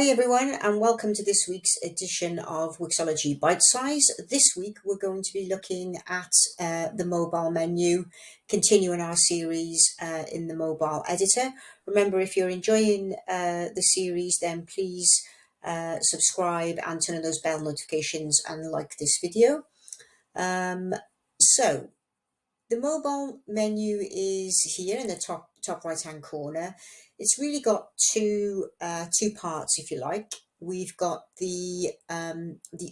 everyone, and welcome to this week's edition of Wixology Bitesize. This week we're going to be looking at the mobile menu, continuing our series in the mobile editor. Remember, if you're enjoying the series, then please subscribe and turn on those bell notifications and like this video. So the mobile menu is here in the top right hand corner. It's really got two parts, if you like. We've got the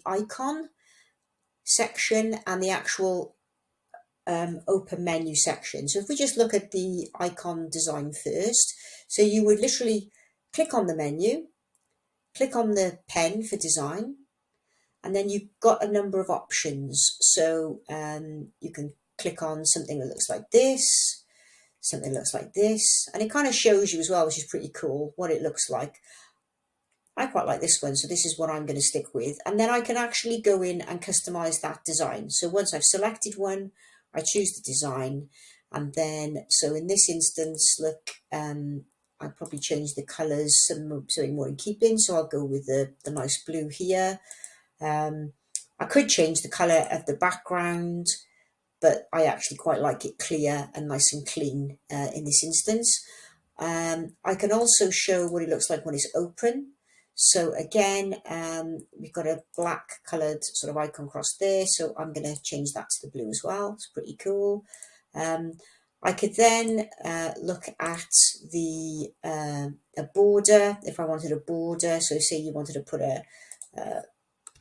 icon section and the actual open menu section. So if we just look at the icon design first, so you would literally click on the menu, click on the pen for design, and then you've got a number of options. So you can click on something that looks like this, something that looks like this, and it kind of shows you as well, which is pretty cool, what it looks like. I quite like this one, so this is what I'm going to stick with. And then I can actually go in and customize that design. So once I've selected one, I choose the design, and then, so in this instance, look, I'll probably change the colors something more in keeping. So I'll go with the nice blue here. I could change the color of the background, but I actually quite like it clear and nice and clean in this instance. I can also show what it looks like when it's open. So again, we've got a black coloured sort of icon across there, so I'm going to change that to the blue as well. It's pretty cool. I could then look at the a border, if I wanted a border. So say you wanted to put a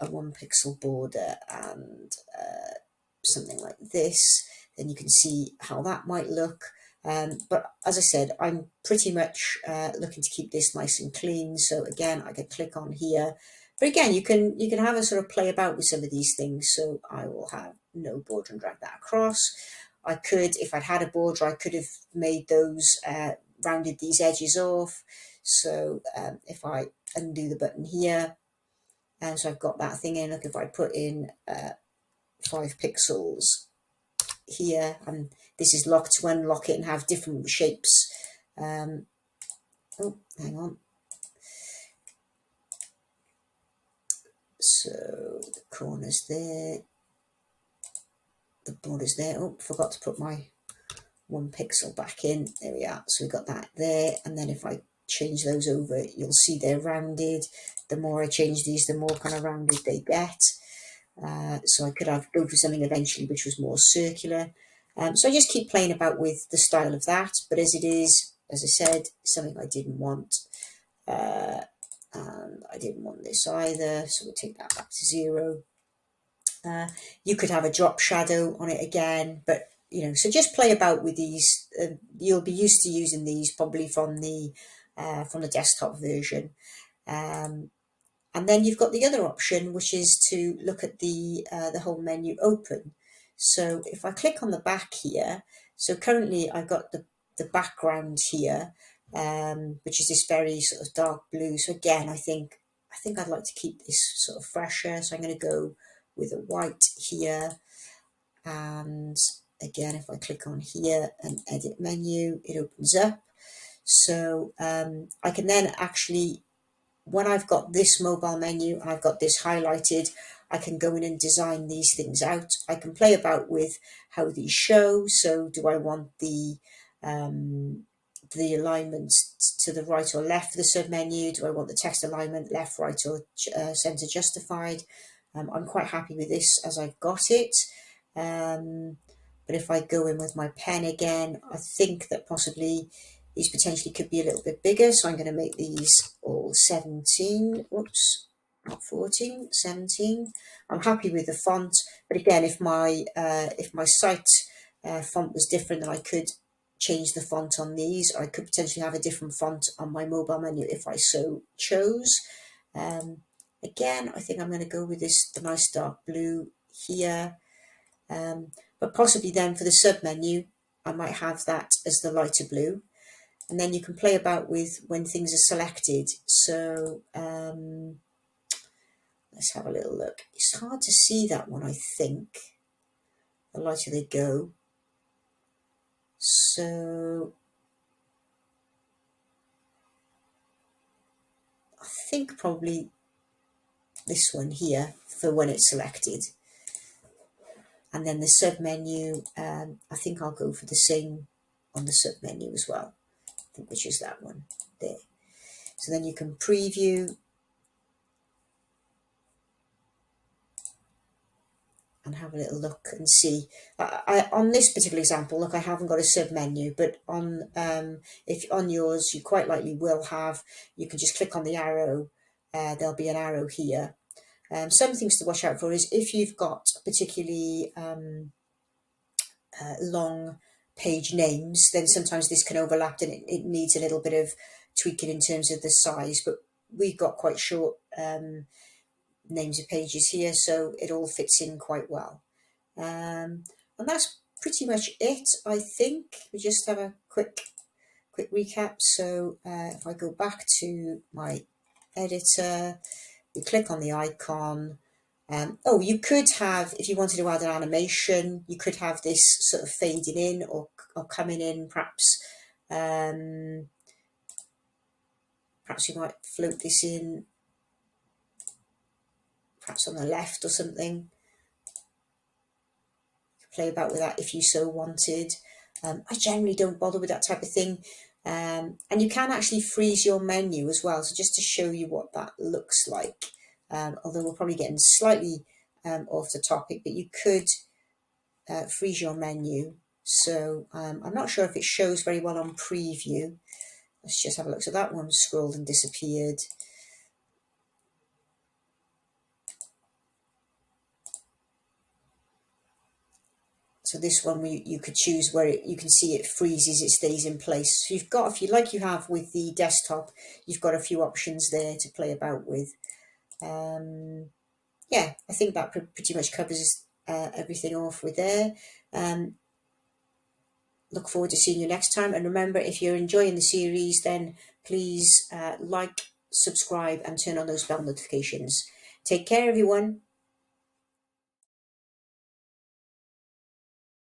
1 pixel border and something like this, then you can see how that might look. But as I said, I'm pretty much looking to keep this nice and clean. So again, I could click on here. But again, you can have a sort of play about with some of these things. So I will have no border and drag that across. I could, if I'd had a border, I could have made those, rounded these edges off. So if I undo the button here, and so I've got that thing in. Look, if I put in 5 pixels here, and this is locked to unlock it and have different shapes. Oh, hang on. So the corners there, the borders there. Oh, forgot to put my 1 pixel back in. There we are. So we got that there, and then if I change those over, you'll see they're rounded. The more I change these, the more kind of rounded they get. So I could go for something eventually which was more circular. So I just keep playing about with the style of that. But as it is, as I said, something I didn't want. And I didn't want this either. So we'll take that back to 0. You could have a drop shadow on it again. But, you know, so just play about with these. You'll be used to using these probably from the desktop version. And then you've got the other option, which is to look at the whole menu open. So if I click on the back here, so currently I've got the background here, which is this very sort of dark blue. So again, I think I'd like to keep this sort of fresher. So I'm going to go with a white here. And again, if I click on here and edit menu, it opens up. So I can then actually, when I've got this mobile menu and I've got this highlighted, I can go in and design these things out. I can play about with how these show. So do I want the alignments to the right or left of the submenu? Do I want the text alignment left, right, or center justified? I'm quite happy with this as I've got it. But if I go in with my pen again, I think that possibly these potentially could be a little bit bigger. So I'm going to make these all 17. Whoops, not 14, 17. I'm happy with the font. But again, if my site font was different, then I could change the font on these. I could potentially have a different font on my mobile menu if I so chose. Again, I think I'm going to go with the nice dark blue here. But possibly then for the sub menu, I might have that as the lighter blue. And then you can play about with when things are selected. So let's have a little look. It's hard to see that one, I think. The lighter they go. So I think probably this one here for when it's selected. And then the sub menu, I think I'll go for the same on the sub menu as well, I think, which is that one there. So then you can preview and have a little look and see. On this particular example, look, I haven't got a sub menu, but on if on yours, you quite likely will have. You can just click on the arrow. There'll be an arrow here. Some things to watch out for is if you've got particularly long page names, then sometimes this can overlap and it needs a little bit of tweaking in terms of the size. But we've got quite short names of pages here, so it all fits in quite well. And that's pretty much it, I think. We just have a quick recap. So if I go back to my editor, we click on the icon. Oh, you could have, if you wanted to add an animation, you could have this sort of fading in or coming in, perhaps. Perhaps you might float this in, perhaps on the left or something. Play about with that if you so wanted. I generally don't bother with that type of thing. And you can actually freeze your menu as well. So just to show you what that looks like, although we're probably getting slightly off the topic, but you could freeze your menu. So I'm not sure if it shows very well on preview. Let's just have a look. So that one scrolled and disappeared. So this one, you could choose where you can see it freezes, it stays in place. So you've got, if you like you have with the desktop, you've got a few options there to play about with. Yeah, I think that pretty much covers everything off with there. Look forward to seeing you next time. And remember, if you're enjoying the series, then please like, subscribe and turn on those bell notifications. Take care, everyone.